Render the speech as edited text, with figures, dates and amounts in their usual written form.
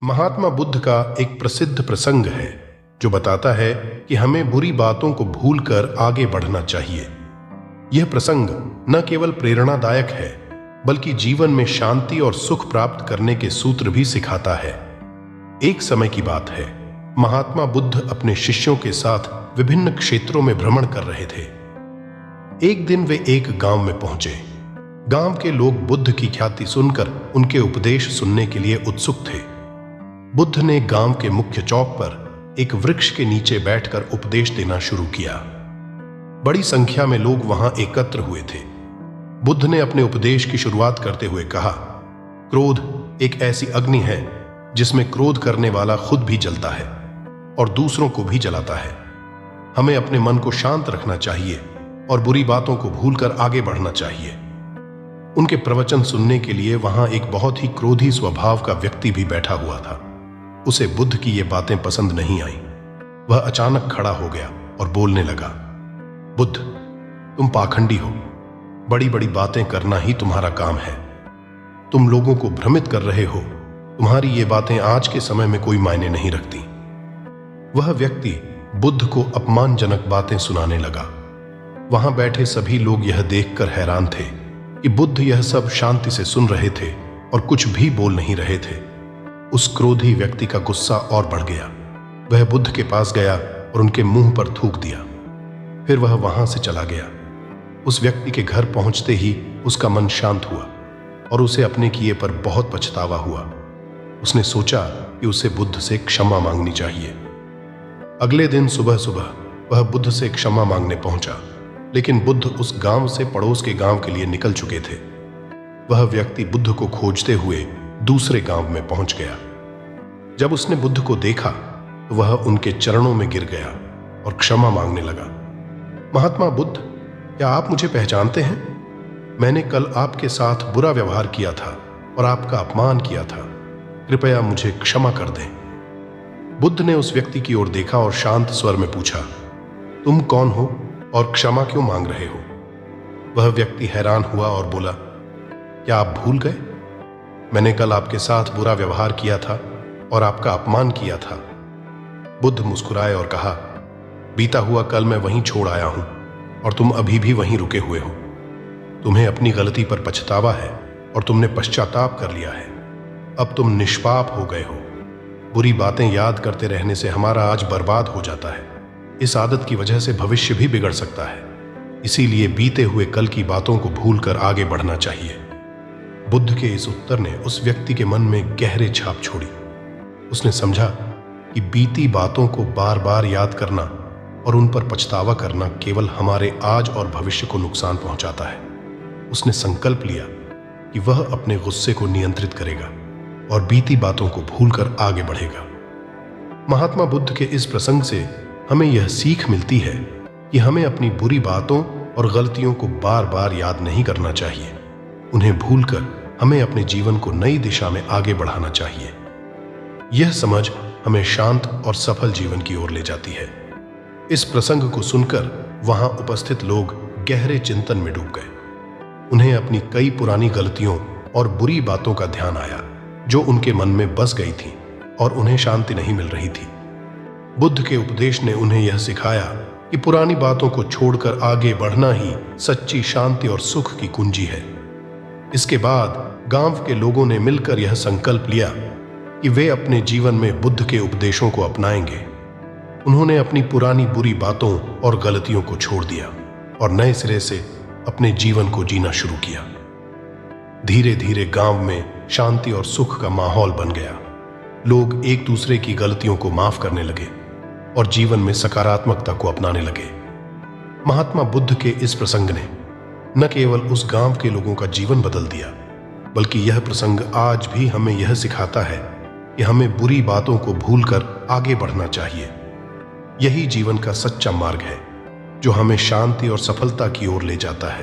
महात्मा बुद्ध का एक प्रसिद्ध प्रसंग है जो बताता है कि हमें बुरी बातों को भूलकर आगे बढ़ना चाहिए। यह प्रसंग न केवल प्रेरणादायक है बल्कि जीवन में शांति और सुख प्राप्त करने के सूत्र भी सिखाता है। एक समय की बात है, महात्मा बुद्ध अपने शिष्यों के साथ विभिन्न क्षेत्रों में भ्रमण कर रहे थे। एक दिन वे एक गांव में पहुंचे। गांव के लोग बुद्ध की ख्याति सुनकर उनके उपदेश सुनने के लिए उत्सुक थे। बुद्ध ने गांव के मुख्य चौक पर एक वृक्ष के नीचे बैठकर उपदेश देना शुरू किया। बड़ी संख्या में लोग वहां एकत्र हुए थे। बुद्ध ने अपने उपदेश की शुरुआत करते हुए कहा, क्रोध एक ऐसी अग्नि है जिसमें क्रोध करने वाला खुद भी जलता है और दूसरों को भी जलाता है। हमें अपने मन को शांत रखना चाहिए और बुरी बातों को भूलकर आगे बढ़ना चाहिए। उनके प्रवचन सुनने के लिए वहां एक बहुत ही क्रोधी स्वभाव का व्यक्ति भी बैठा हुआ था। उसे बुद्ध की ये बातें पसंद नहीं आई। वह अचानक खड़ा हो गया और बोलने लगा, बुद्ध, तुम पाखंडी हो। बड़ी बड़ी बातें करना ही तुम्हारा काम है। तुम लोगों को भ्रमित कर रहे हो। तुम्हारी ये बातें आज के समय में कोई मायने नहीं रखती। वह व्यक्ति बुद्ध को अपमानजनक बातें सुनाने लगा। वहां बैठे सभी लोग यह देखकर हैरान थे कि बुद्ध यह सब शांति से सुन रहे थे और कुछ भी बोल नहीं रहे थे। उस क्रोधी व्यक्ति का गुस्सा और बढ़ गया। वह बुद्ध के पास गया और उनके मुंह पर थूक दिया। फिर वह वहां से चला गया। उस व्यक्ति के घर पहुंचते ही उसका मन शांत हुआ और उसे अपने किए पर बहुत पछतावा हुआ। उसने सोचा कि उसे बुद्ध से क्षमा मांगनी चाहिए। अगले दिन सुबह सुबह वह बुद्ध से क्षमा मांगने पहुंचा, लेकिन बुद्ध उस गांव से पड़ोस के गांव के लिए निकल चुके थे। वह व्यक्ति बुद्ध को खोजते हुए दूसरे गांव में पहुंच गया। जब उसने बुद्ध को देखा तो वह उनके चरणों में गिर गया और क्षमा मांगने लगा। महात्मा बुद्ध, क्या आप मुझे पहचानते हैं? मैंने कल आपके साथ बुरा व्यवहार किया था और आपका अपमान किया था। कृपया मुझे क्षमा कर दें। बुद्ध ने उस व्यक्ति की ओर देखा और शांत स्वर में पूछा, तुम कौन हो और क्षमा क्यों मांग रहे हो? वह व्यक्ति हैरान हुआ और बोला, क्या आप भूल गए? मैंने कल आपके साथ बुरा व्यवहार किया था और आपका अपमान किया था। बुद्ध मुस्कुराए और कहा, बीता हुआ कल मैं वहीं छोड़ आया हूं और तुम अभी भी वहीं रुके हुए हो। तुम्हें अपनी गलती पर पछतावा है और तुमने पश्चाताप कर लिया है। अब तुम निष्पाप हो गए हो। बुरी बातें याद करते रहने से हमारा आज बर्बाद हो जाता है। इस आदत की वजह से भविष्य भी बिगड़ सकता है। इसीलिए बीते हुए कल की बातों को भूलकर आगे बढ़ना चाहिए। बुद्ध के इस उत्तर ने उस व्यक्ति के मन में गहरे छाप छोड़ी। उसने समझा कि बीती बातों को बार बार याद करना और उन पर पछतावा करना केवल हमारे आज और भविष्य को नुकसान पहुंचाता है। उसने संकल्प लिया कि वह अपने गुस्से को नियंत्रित करेगा और बीती बातों को भूलकर आगे बढ़ेगा। महात्मा बुद्ध के इस प्रसंग से हमें यह सीख मिलती है कि हमें अपनी बुरी बातों और गलतियों को बार बार याद नहीं करना चाहिए। उन्हें भूलकर हमें अपने जीवन को नई दिशा में आगे बढ़ाना चाहिए। यह समझ हमें शांत और सफल जीवन की ओर ले जाती है। इस प्रसंग को सुनकर वहां उपस्थित लोग गहरे चिंतन में डूब गए। उन्हें अपनी कई पुरानी गलतियों और बुरी बातों का ध्यान आया जो उनके मन में बस गई थी और उन्हें शांति नहीं मिल रही थी। बुद्ध के उपदेश ने उन्हें यह सिखाया कि पुरानी बातों को छोड़कर आगे बढ़ना ही सच्ची शांति और सुख की कुंजी है। इसके बाद गांव के लोगों ने मिलकर यह संकल्प लिया कि वे अपने जीवन में बुद्ध के उपदेशों को अपनाएंगे। उन्होंने अपनी पुरानी बुरी बातों और गलतियों को छोड़ दिया और नए सिरे से अपने जीवन को जीना शुरू किया। धीरे धीरे गांव में शांति और सुख का माहौल बन गया। लोग एक दूसरे की गलतियों को माफ करने लगे और जीवन में सकारात्मकता को अपनाने लगे। महात्मा बुद्ध के इस प्रसंग ने न केवल उस गांव के लोगों का जीवन बदल दिया, बल्कि यह प्रसंग आज भी हमें यह सिखाता है कि हमें बुरी बातों को भूलकर आगे बढ़ना चाहिए। यही जीवन का सच्चा मार्ग है जो हमें शांति और सफलता की ओर ले जाता है।